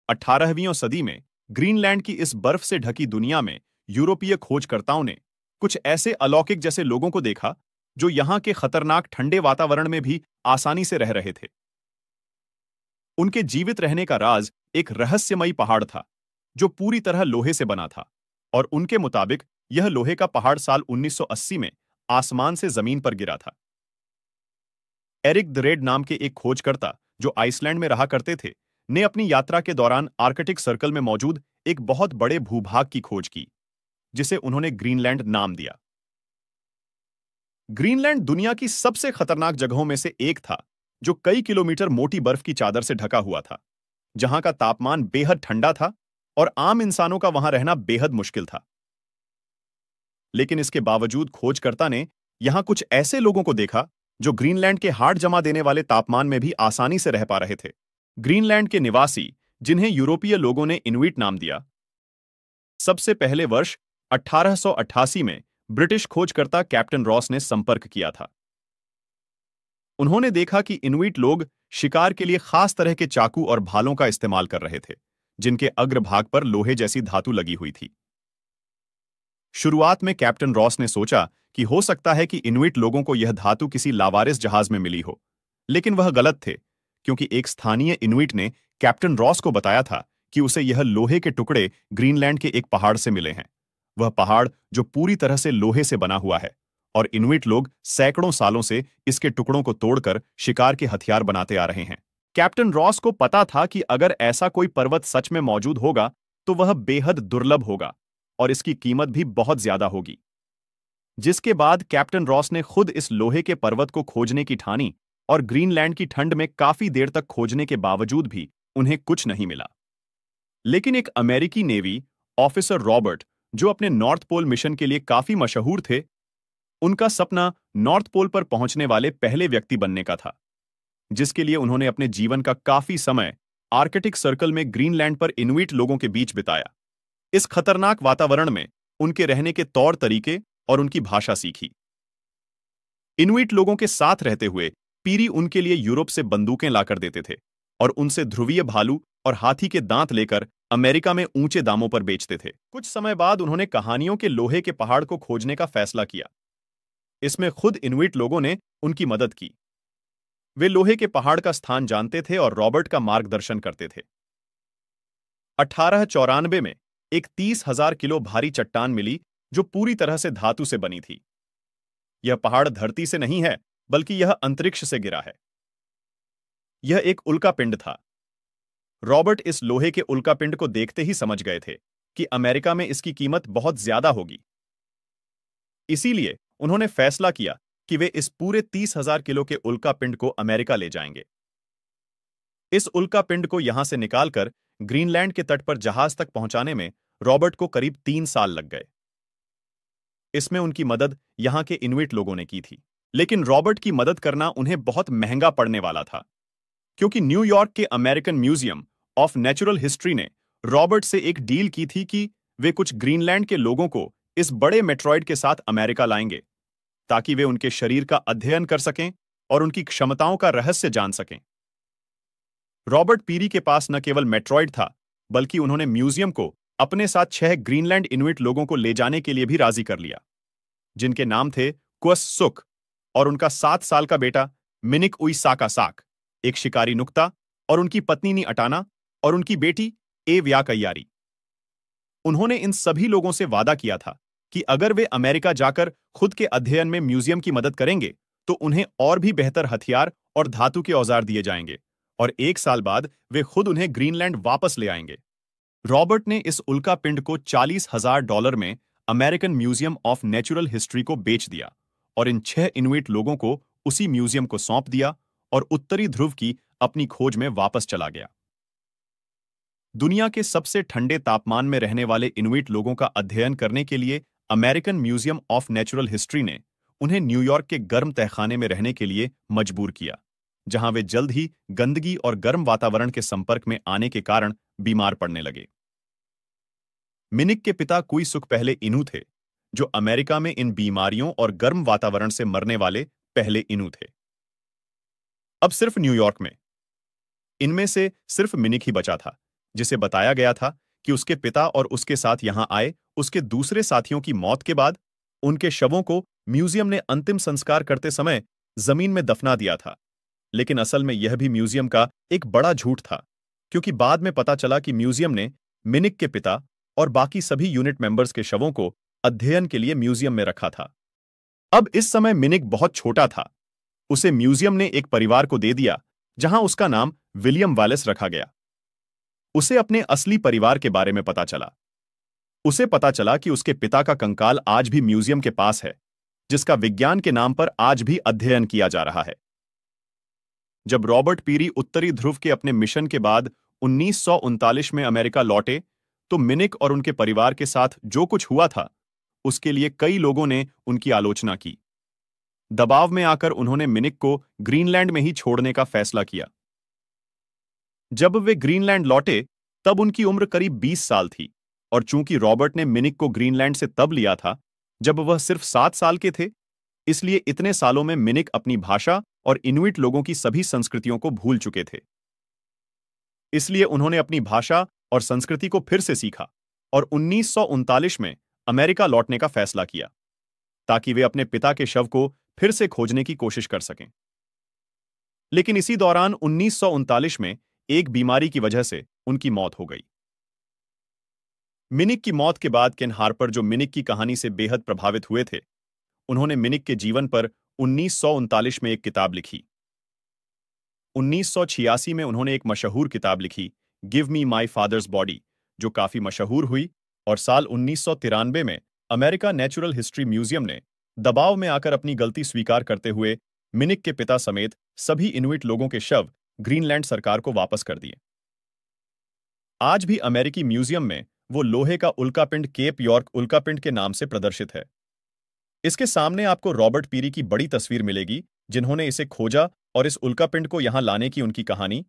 18वीं सदी में ग्रीनलैंड की इस बर्फ से ढकी दुनिया में यूरोपीय खोजकर्ताओं ने कुछ ऐसे अलौकिक जैसे लोगों को देखा जो यहां के खतरनाक ठंडे वातावरण में भी आसानी से रह रहे थे। उनके जीवित रहने का राज एक रहस्यमयी पहाड़ था जो पूरी तरह लोहे से बना था, और उनके मुताबिक यह लोहे का पहाड़ साल 1980 में आसमान से जमीन पर गिरा था। एरिक द रेड नाम के एक खोजकर्ता जो आइसलैंड में रहा करते थे ने अपनी यात्रा के दौरान आर्कटिक सर्कल में मौजूद एक बहुत बड़े भूभाग की खोज की, जिसे उन्होंने ग्रीनलैंड नाम दिया। ग्रीनलैंड दुनिया की सबसे खतरनाक जगहों में से एक था, जो कई किलोमीटर मोटी बर्फ की चादर से ढका हुआ था, जहां का तापमान बेहद ठंडा था और आम इंसानों का वहां रहना बेहद मुश्किल था। लेकिन इसके बावजूद खोजकर्ता ने यहां कुछ ऐसे लोगों को देखा जो ग्रीनलैंड के हाड़ जमा देने वाले तापमान में भी आसानी से रह पा रहे थे। ग्रीनलैंड के निवासी, जिन्हें यूरोपीय लोगों ने इनुइट नाम दिया, सबसे पहले वर्ष 1888 में ब्रिटिश खोजकर्ता कैप्टन रॉस ने संपर्क किया था। उन्होंने देखा कि इनुइट लोग शिकार के लिए खास तरह के चाकू और भालों का इस्तेमाल कर रहे थे, जिनके अग्रभाग पर लोहे जैसी धातु लगी हुई थी। शुरुआत में कैप्टन रॉस ने सोचा कि हो सकता है कि इनुइट लोगों को यह धातु किसी लावारिस जहाज में मिली हो, लेकिन वह गलत थे, क्योंकि एक स्थानीय इनुइट ने कैप्टन रॉस को बताया था कि उसे यह लोहे के टुकड़े ग्रीनलैंड के एक पहाड़ से मिले हैं। वह पहाड़ जो पूरी तरह से लोहे से बना हुआ है, और इनुइट लोग सैकड़ों सालों से इसके टुकड़ों को तोड़कर शिकार के हथियार बनाते आ रहे हैं। कैप्टन रॉस को पता था कि अगर ऐसा कोई पर्वत सच में मौजूद होगा तो वह बेहद दुर्लभ होगा और इसकी कीमत भी बहुत ज्यादा होगी। जिसके बाद कैप्टन रॉस ने खुद इस लोहे के पर्वत को खोजने की ठानी, और ग्रीनलैंड की ठंड में काफी देर तक खोजने के बावजूद भी उन्हें कुछ नहीं मिला। लेकिन एक अमेरिकी नेवी ऑफिसर रॉबर्ट, जो अपने नॉर्थ पोल मिशन के लिए काफी मशहूर थे, उनका सपना नॉर्थ पोल पर पहुंचने वाले पहले व्यक्ति बनने का था, जिसके लिए उन्होंने अपने जीवन का काफी समय आर्कटिक सर्कल में ग्रीनलैंड पर इनुइट लोगों के बीच बिताया। इस खतरनाक वातावरण में उनके रहने के तौर तरीके और उनकी भाषा सीखी। इनुइट लोगों के साथ रहते हुए पीरी उनके लिए यूरोप से बंदूकें लाकर देते थे और उनसे ध्रुवीय भालू और हाथी के दांत लेकर अमेरिका में ऊंचे दामों पर बेचते थे। कुछ समय बाद उन्होंने कहानियों के लोहे के पहाड़ को खोजने का फैसला किया। इसमें खुद इनुइट लोगों ने उनकी मदद की। वे लोहे के पहाड़ का स्थान जानते थे और रॉबर्ट का मार्गदर्शन करते थे। 1894 में एक 30,000 किलो भारी चट्टान मिली जो पूरी तरह से धातु से बनी थी। यह पहाड़ धरती से नहीं है, बल्कि यह अंतरिक्ष से गिरा है। यह एक उल्कापिंड था। रॉबर्ट इस लोहे के उल्कापिंड को देखते ही समझ गए थे कि अमेरिका में इसकी कीमत बहुत ज्यादा होगी। इसीलिए उन्होंने फैसला किया कि वे इस पूरे 30,000 किलो के उल्कापिंड को अमेरिका ले जाएंगे। इस उल्कापिंड को यहां से निकालकर ग्रीनलैंड के तट पर जहाज तक पहुंचाने में रॉबर्ट को करीब 3 साल लग गए। इसमें उनकी मदद यहां के इनुइट लोगों ने की थी, लेकिन रॉबर्ट की मदद करना उन्हें बहुत महंगा पड़ने वाला था, क्योंकि न्यूयॉर्क के American museum of natural history ने रॉबर्ट से एक डील की थी कि वे कुछ ग्रीनलैंड के लोगों को इस बड़े मेट्रॉइड के साथ अमेरिका लाएंगे, ताकि वे उनके शरीर का अध्ययन कर सकें और उनकी क्षमताओं का रहस्य जान सकें। रॉबर्ट पीरी के पास न केवल मेट्रॉइड था, बल्कि उन्होंने म्यूजियम को अपने साथ 6 ग्रीनलैंड इनुइट लोगों को ले जाने के लिए भी राजी कर लिया, जिनके नाम थे क्वस सुक और उनका 7 साल का बेटा मिनिक उइसाकासाक, एक शिकारी नुक्ता, और उनकी पत्नी नी अटाना और उनकी बेटी ए व्याकैयारी। उन्होंने इन सभी लोगों से वादा किया था कि अगर वे अमेरिका जाकर खुद के अध्ययन में म्यूजियम की मदद करेंगे तो उन्हें और भी बेहतर हथियार और धातु के औजार दिए जाएंगे, और 1 साल बाद वे खुद उन्हें ग्रीनलैंड वापस ले आएंगे। रॉबर्ट ने इस उल्कापिंड को $40,000 में American museum of natural history को बेच दिया, और इन 6 इनुइट लोगों को उसी म्यूजियम को सौंप दिया और उत्तरी ध्रुव की अपनी खोज में वापस चला गया। दुनिया के सबसे ठंडे तापमान में रहने वाले इनुइट लोगों का अध्ययन करने के लिए American museum of natural history ने उन्हें न्यूयॉर्क के गर्म तहखाने में रहने के लिए मजबूर किया, जहां वे जल्द ही गंदगी और गर्म वातावरण के संपर्क में आने के कारण बीमार पड़ने लगे। मिनिक के पिता कुइसुक पहले इनु थे, जो अमेरिका में इन बीमारियों और गर्म वातावरण से मरने वाले पहले इनु थे। अब सिर्फ न्यूयॉर्क में इनमें से सिर्फ मिनिक ही बचा था, जिसे बताया गया था कि उसके पिता और उसके साथ यहां आए उसके दूसरे साथियों की मौत के बाद उनके शवों को म्यूजियम ने अंतिम संस्कार करते समय जमीन में दफना दिया था। लेकिन असल में यह भी म्यूजियम का एक बड़ा झूठ था, क्योंकि बाद में पता चला कि म्यूजियम ने मिनिक के पिता और बाकी सभी यूनिट मेंबर्स के शवों को अध्ययन के लिए म्यूजियम में रखा था। अब इस समय मिनिक बहुत छोटा था। उसे म्यूजियम ने एक परिवार को दे दिया जहां उसका नाम विलियम वैलेस रखा गया। उसे अपने असली परिवार के बारे में पता चला। उसे पता चला कि उसके पिता का कंकाल आज भी म्यूजियम के पास है, जिसका विज्ञान के नाम पर आज भी अध्ययन किया जा रहा है। जब रॉबर्ट पीरी उत्तरी ध्रुव के अपने मिशन के बाद 1939 में अमेरिका लौटे, तो मिनिक और उनके परिवार के साथ जो कुछ हुआ था, उसके लिए कई लोगों ने उनकी आलोचना की। दबाव में आकर उन्होंने मिनिक को ग्रीनलैंड में ही छोड़ने का फैसला किया। जब वे ग्रीनलैंड लौटे, तब उनकी उम्र करीब 20 साल थी, और चूंकि रॉबर्ट ने मिनिक को ग्रीनलैंड से तब लिया था जब वह सिर्फ 7 साल के थे, इसलिए इतने सालों में मिनिक अपनी भाषा और इनुइट लोगों की सभी संस्कृतियों को भूल चुके थे। इसलिए उन्होंने अपनी भाषा और संस्कृति को फिर से सीखा और 1939 में अमेरिका लौटने का फैसला किया, ताकि वे अपने पिता के शव को फिर से खोजने की कोशिश कर सकें। लेकिन इसी दौरान 1939 में एक बीमारी की वजह से उनकी मौत हो गई। मिनिक की मौत के बाद केन हार्पर, जो मिनिक की कहानी से बेहद प्रभावित हुए थे, उन्होंने मिनिक के जीवन पर 1939 में एक किताब लिखी। 1986 में उन्होंने एक मशहूर किताब लिखी, give me my father's body, जो काफी मशहूर हुई, और साल 1993 में अमेरिका नेचुरल हिस्ट्री म्यूजियम ने दबाव में आकर अपनी गलती स्वीकार करते हुए मिनिक के पिता समेत सभी इनुइट लोगों के शव ग्रीनलैंड सरकार को वापस कर दिए। आज भी अमेरिकी म्यूजियम में वो लोहे का उल्कापिंड केप यॉर्क उल्कापिंड के नाम से प्रदर्शित है। इसके सामने आपको रॉबर्ट पीरी की बड़ी तस्वीर मिलेगी, जिन्होंने इसे खोजा और इस उल्कापिंड को यहां लाने की उनकी कहानी